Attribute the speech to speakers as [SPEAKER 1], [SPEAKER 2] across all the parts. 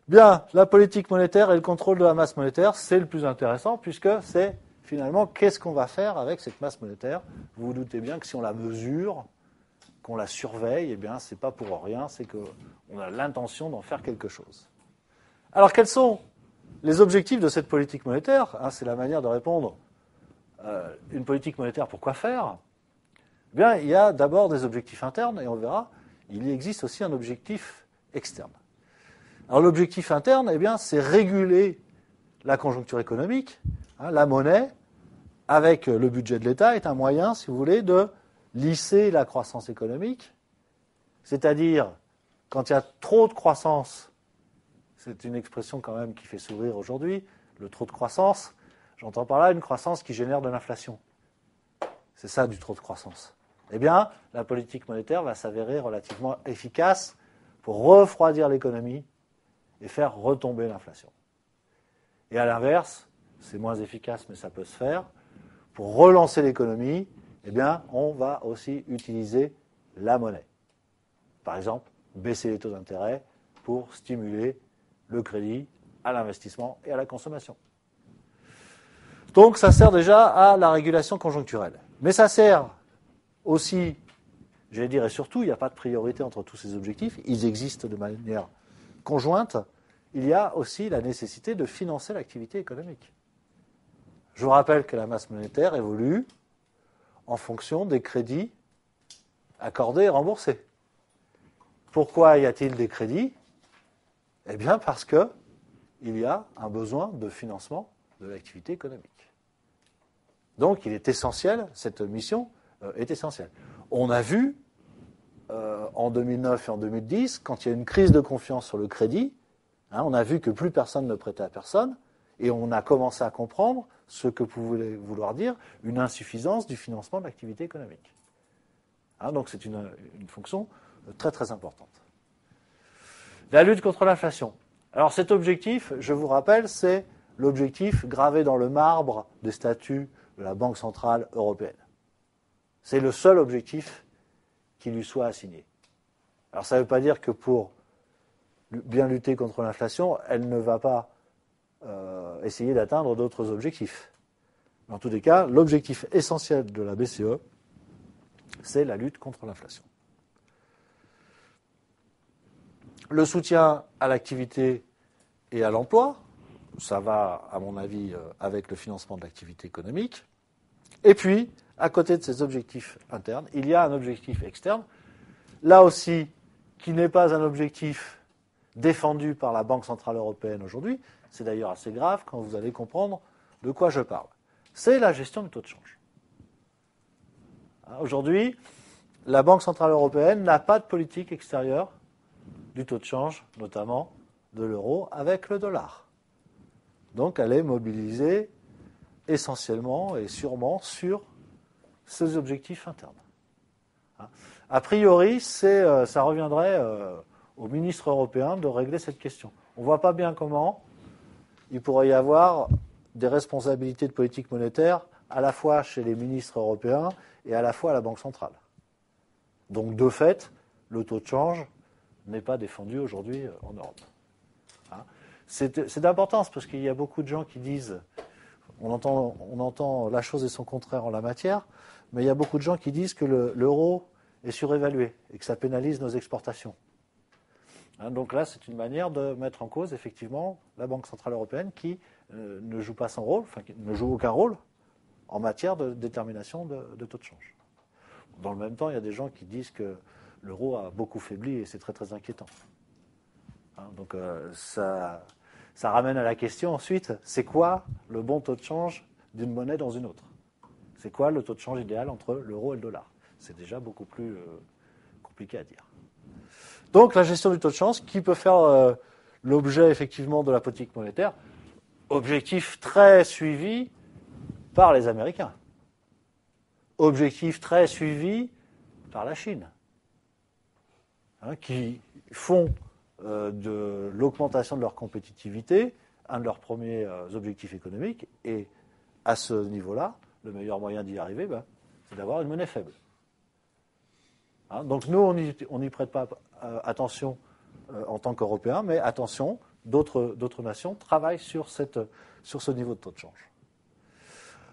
[SPEAKER 1] Bien, la politique monétaire et le contrôle de la masse monétaire, c'est le plus intéressant puisque c'est finalement qu'est-ce qu'on va faire avec cette masse monétaire. Vous vous doutez bien que si on la mesure, qu'on la surveille, eh bien, c'est pas pour rien, c'est qu'on a l'intention d'en faire quelque chose. Alors, quels sont les objectifs de cette politique monétaire? C'est la manière de répondre. Une politique monétaire, pourquoi faire? Eh bien, il y a d'abord des objectifs internes, et on verra, il existe aussi un objectif externe. Alors, l'objectif interne, eh bien, c'est réguler la conjoncture économique. La monnaie, avec le budget de l'État, est un moyen, si vous voulez, de lisser la croissance économique. C'est-à-dire, quand il y a trop de croissance, c'est une expression quand même qui fait sourire aujourd'hui, le trop de croissance, j'entends par là une croissance qui génère de l'inflation. C'est ça du trop de croissance. Eh bien, la politique monétaire va s'avérer relativement efficace pour refroidir l'économie et faire retomber l'inflation. Et à l'inverse, c'est moins efficace, mais ça peut se faire. Pour relancer l'économie, eh bien, on va aussi utiliser la monnaie. Par exemple, baisser les taux d'intérêt pour stimuler le crédit à l'investissement et à la consommation. Donc, ça sert déjà à la régulation conjoncturelle. Mais ça sert aussi, j'allais dire et surtout, il n'y a pas de priorité entre tous ces objectifs, ils existent de manière conjointe. Il y a aussi la nécessité de financer l'activité économique. Je vous rappelle que la masse monétaire évolue en fonction des crédits accordés et remboursés. Pourquoi y a-t-il des crédits? Eh bien parce qu'il y a un besoin de financement de l'activité économique. Donc il est essentiel, cette mission est essentielle. On a vu en 2009 et en 2010, quand il y a une crise de confiance sur le crédit, on a vu que plus personne ne prêtait à personne, et on a commencé à comprendre ce que pouvait vouloir dire une insuffisance du financement de l'activité économique. Donc c'est une fonction très très importante. La lutte contre l'inflation. Alors cet objectif, je vous rappelle, c'est l'objectif gravé dans le marbre des statuts de la Banque centrale européenne. C'est le seul objectif qui lui soit assigné. Alors ça ne veut pas dire que pour bien lutter contre l'inflation, elle ne va pas essayer d'atteindre d'autres objectifs. En tous les cas, l'objectif essentiel de la BCE, c'est la lutte contre l'inflation. Le soutien à l'activité et à l'emploi, ça va, à mon avis, avec le financement de l'activité économique. Et puis, à côté de ces objectifs internes, il y a un objectif externe, là aussi, qui n'est pas un objectif défendu par la Banque centrale européenne aujourd'hui. C'est d'ailleurs assez grave quand vous allez comprendre de quoi je parle. C'est la gestion du taux de change. Aujourd'hui, la Banque centrale européenne n'a pas de politique extérieure du taux de change, notamment de l'euro, avec le dollar. Donc elle est mobilisée essentiellement et sûrement sur ces objectifs internes. A priori, ça reviendrait aux ministres européens de régler cette question. On ne voit pas bien comment il pourrait y avoir des responsabilités de politique monétaire à la fois chez les ministres européens et à la fois à la Banque centrale. Donc de fait, le taux de change n'est pas défendu aujourd'hui en Europe. C'est d'importance parce qu'il y a beaucoup de gens qui disent, on entend la chose et son contraire en la matière, mais il y a beaucoup de gens qui disent que l'euro est surévalué et que ça pénalise nos exportations. Donc là, c'est une manière de mettre en cause, effectivement, la Banque centrale européenne qui ne joue pas son rôle, enfin qui ne joue aucun rôle en matière de détermination de taux de change. Dans le même temps, il y a des gens qui disent que l'euro a beaucoup faibli et c'est très très inquiétant. Donc ça ramène à la question ensuite, c'est quoi le bon taux de change d'une monnaie dans une autre? C'est quoi le taux de change idéal entre l'euro et le dollar? C'est déjà beaucoup plus compliqué à dire. Donc la gestion du taux de change qui peut faire l'objet effectivement de la politique monétaire, objectif très suivi par les Américains, objectif très suivi par la Chine, qui font de l'augmentation de leur compétitivité un de leurs premiers objectifs économiques, et à ce niveau-là, le meilleur moyen d'y arriver, c'est d'avoir une monnaie faible. Donc nous, on n'y prête pas attention en tant qu'Européens, mais attention, d'autres nations travaillent sur ce niveau de taux de change.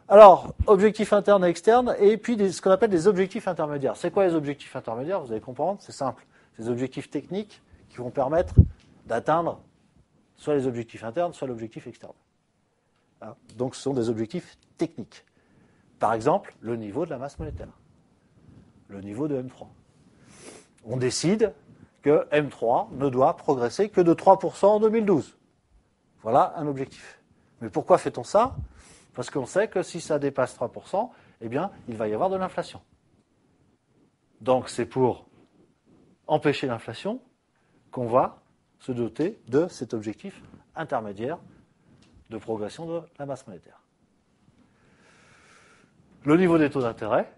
[SPEAKER 1] Alors, objectifs internes et externes, et puis ce qu'on appelle des objectifs intermédiaires. C'est quoi les objectifs intermédiaires? Vous allez comprendre, c'est simple. C'est des objectifs techniques qui vont permettre d'atteindre soit les objectifs internes, soit l'objectif externe. Donc, ce sont des objectifs techniques. Par exemple, le niveau de la masse monétaire, le niveau de M3. On décide que M3 ne doit progresser que de 3% en 2012. Voilà un objectif. Mais pourquoi fait-on ça? Parce qu'on sait que si ça dépasse 3%, eh bien, il va y avoir de l'inflation. Donc, c'est pour empêcher l'inflation qu'on va se doter de cet objectif intermédiaire de progression de la masse monétaire. Le niveau des taux d'intérêt,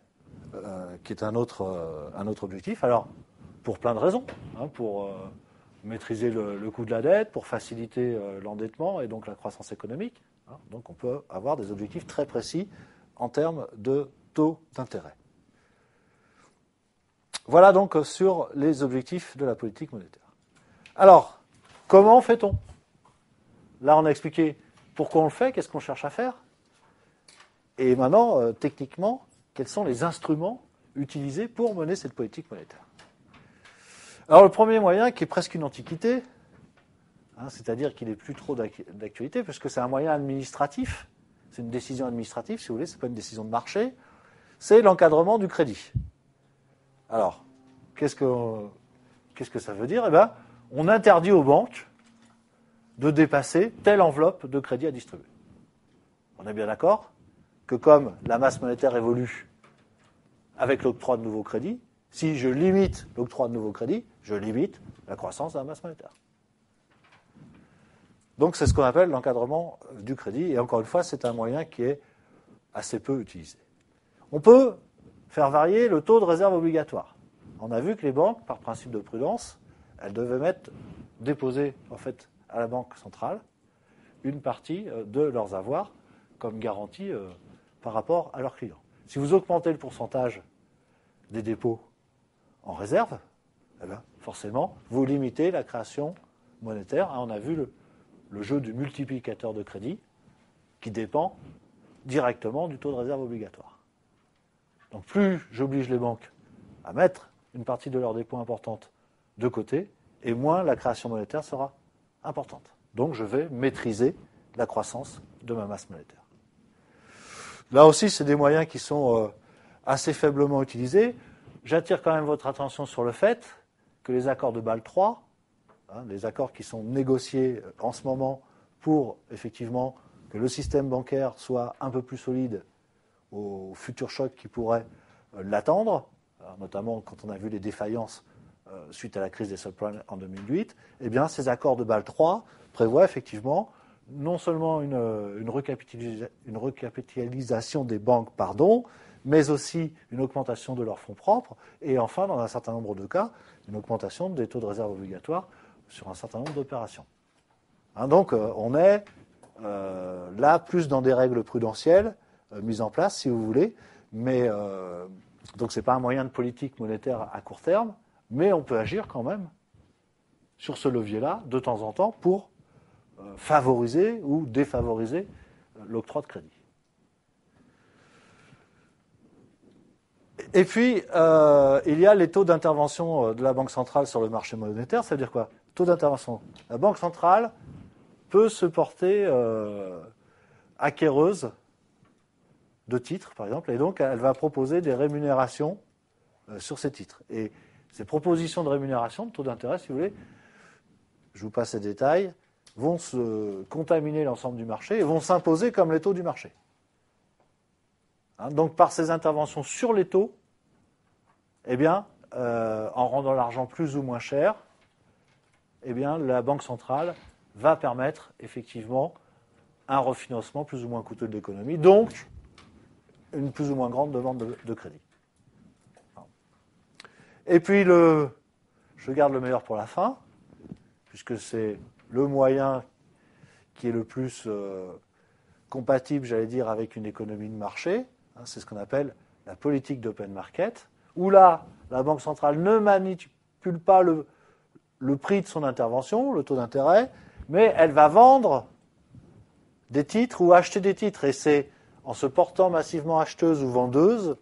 [SPEAKER 1] qui est un autre objectif. Alors, pour plein de raisons, pour maîtriser le coût de la dette, pour faciliter l'endettement et donc la croissance économique. Donc on peut avoir des objectifs très précis en termes de taux d'intérêt. Voilà donc sur les objectifs de la politique monétaire. Alors, comment fait-on? Là, on a expliqué pourquoi on le fait, qu'est-ce qu'on cherche à faire. Et maintenant, techniquement, quels sont les instruments utilisés pour mener cette politique monétaire. Alors le premier moyen, qui est presque une antiquité, c'est-à-dire qu'il n'est plus trop d'actualité, puisque c'est un moyen administratif, c'est une décision administrative, si vous voulez, ce n'est pas une décision de marché, c'est l'encadrement du crédit. Alors, qu'est-ce que ça veut dire? Eh bien, on interdit aux banques de dépasser telle enveloppe de crédit à distribuer. On est bien d'accord que comme la masse monétaire évolue avec l'octroi de nouveaux crédits, si je limite l'octroi de nouveaux crédits, je limite la croissance de la masse monétaire. Donc c'est ce qu'on appelle l'encadrement du crédit, et encore une fois, c'est un moyen qui est assez peu utilisé. On peut faire varier le taux de réserve obligatoire. On a vu que les banques, par principe de prudence, elles devaient déposer en fait à la Banque centrale une partie de leurs avoirs comme garantie par rapport à leurs clients. Si vous augmentez le pourcentage des dépôts en réserve, eh bien, forcément, vous limitez la création monétaire. On a vu le jeu du multiplicateur de crédit qui dépend directement du taux de réserve obligatoire. Donc plus j'oblige les banques à mettre une partie de leurs dépôts importantes de côté, et moins la création monétaire sera importante. Donc je vais maîtriser la croissance de ma masse monétaire. Là aussi, c'est des moyens qui sont assez faiblement utilisés. J'attire quand même votre attention sur le fait que les accords de Bâle III, les accords qui sont négociés en ce moment pour effectivement que le système bancaire soit un peu plus solide aux futurs chocs qui pourraient l'attendre, notamment quand on a vu les défaillances suite à la crise des subprimes en 2008, eh bien, ces accords de Bâle III prévoient effectivement non seulement une recapitalisation des banques, mais aussi une augmentation de leurs fonds propres, et enfin, dans un certain nombre de cas, une augmentation des taux de réserve obligatoires sur un certain nombre d'opérations. Donc, on est là plus dans des règles prudentielles mises en place, si vous voulez, mais donc ce n'est pas un moyen de politique monétaire à court terme, mais on peut agir quand même sur ce levier-là, de temps en temps, pour favoriser ou défavoriser l'octroi de crédit. Et puis, il y a les taux d'intervention de la Banque centrale sur le marché monétaire. Ça veut dire quoi? Taux d'intervention. La Banque centrale peut se porter acquéreuse de titres, par exemple, et donc elle va proposer des rémunérations sur ces titres. Et ces propositions de rémunération, de taux d'intérêt, si vous voulez, je vous passe les détails, vont se contaminer l'ensemble du marché et vont s'imposer comme les taux du marché. Donc par ces interventions sur les taux, eh bien, en rendant l'argent plus ou moins cher, eh bien, la Banque centrale va permettre effectivement un refinancement plus ou moins coûteux de l'économie, donc une plus ou moins grande demande de crédit. Et puis, je garde le meilleur pour la fin, puisque c'est le moyen qui est le plus compatible, j'allais dire, avec une économie de marché. C'est ce qu'on appelle la politique d'open market, où là, la Banque centrale ne manipule pas le prix de son intervention, le taux d'intérêt, mais elle va vendre des titres ou acheter des titres. Et c'est en se portant massivement acheteuse ou vendeuse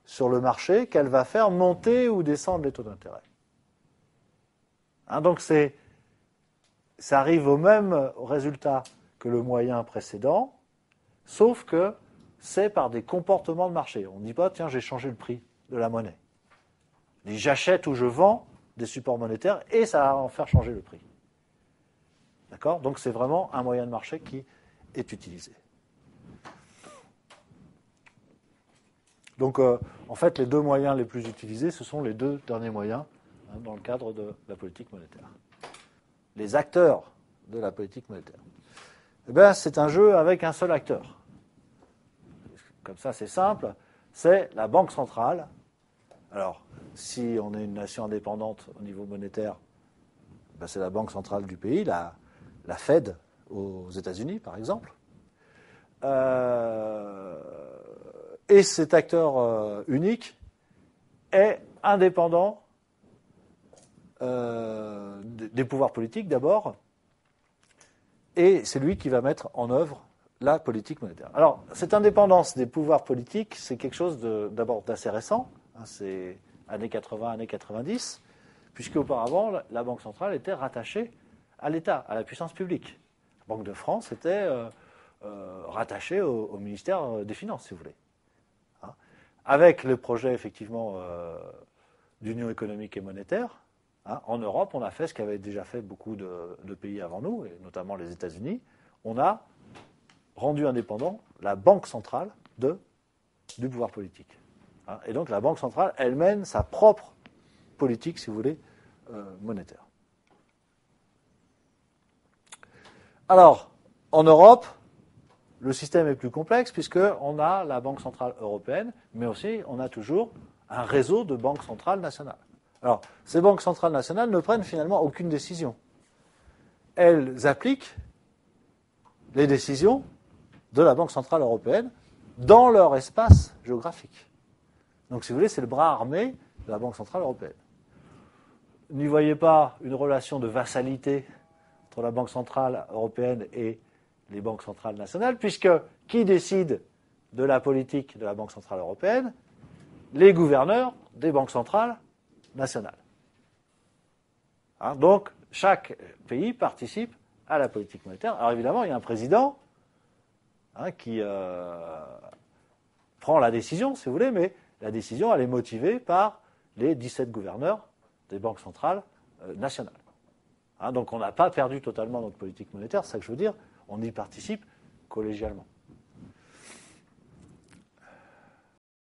[SPEAKER 1] sur le marché qu'elle va faire monter ou descendre les taux d'intérêt. Hein, donc ça arrive au même résultat que le moyen précédent, sauf que c'est par des comportements de marché. On ne dit pas, tiens, j'ai changé le prix de la monnaie. On dit, j'achète ou je vends des supports monétaires et ça va en faire changer le prix. D'accord ? Donc c'est vraiment un moyen de marché qui est utilisé. Donc en fait, les deux moyens les plus utilisés, ce sont les deux derniers moyens dans le cadre de la politique monétaire. Les acteurs de la politique monétaire. Eh bien, c'est un jeu avec un seul acteur. Comme ça, c'est simple. C'est la Banque centrale. Alors, si on est une nation indépendante au niveau monétaire, ben c'est la Banque centrale du pays, la Fed aux États-Unis, par exemple. Et cet acteur unique est indépendant des pouvoirs politiques d'abord, et c'est lui qui va mettre en œuvre la politique monétaire. Alors, cette indépendance des pouvoirs politiques, c'est quelque chose d'abord d'assez récent, hein, c'est années 80, années 90, puisque auparavant, la Banque centrale était rattachée à l'État, à la puissance publique. La Banque de France était rattachée au ministère des Finances, si vous voulez. Hein. Avec le projet, effectivement, d'union économique et monétaire, hein, en Europe, on a fait ce qu'avaient déjà fait beaucoup de pays avant nous, et notamment les États-Unis. On a rendu indépendant la Banque centrale du pouvoir politique. Hein, et donc la Banque centrale, elle mène sa propre politique, si vous voulez, monétaire. Alors, en Europe, le système est plus complexe puisqu'on a la Banque centrale européenne, mais aussi on a toujours un réseau de banques centrales nationales. Alors, ces banques centrales nationales ne prennent finalement aucune décision. Elles appliquent les décisions de la Banque centrale européenne dans leur espace géographique. Donc, si vous voulez, c'est le bras armé de la Banque centrale européenne. N'y voyez pas une relation de vassalité entre la Banque centrale européenne et les banques centrales nationales, puisque qui décide de la politique de la Banque centrale européenne ? Les gouverneurs des banques centrales nationales. Hein, donc, chaque pays participe à la politique monétaire. Alors évidemment, il y a un président qui prend la décision, si vous voulez, mais la décision, elle est motivée par les 17 gouverneurs des banques centrales nationales. Hein, donc on n'a pas perdu totalement notre politique monétaire, c'est ça que je veux dire, on y participe collégialement.